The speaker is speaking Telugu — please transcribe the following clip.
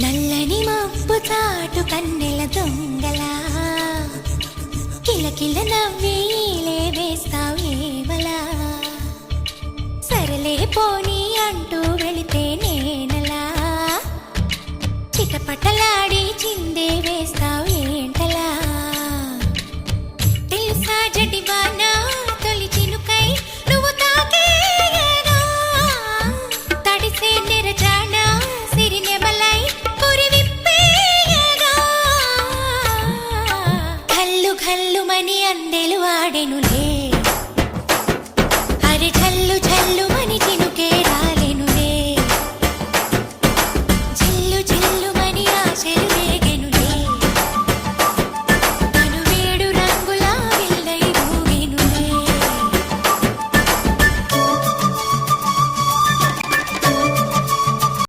నల్లని మబ్బు చాటు కన్నెల దొంగలా కిలకిల నవ్వీలే వేస్తావేవలా సరలే పోనీ అంటూ వెళితే నేను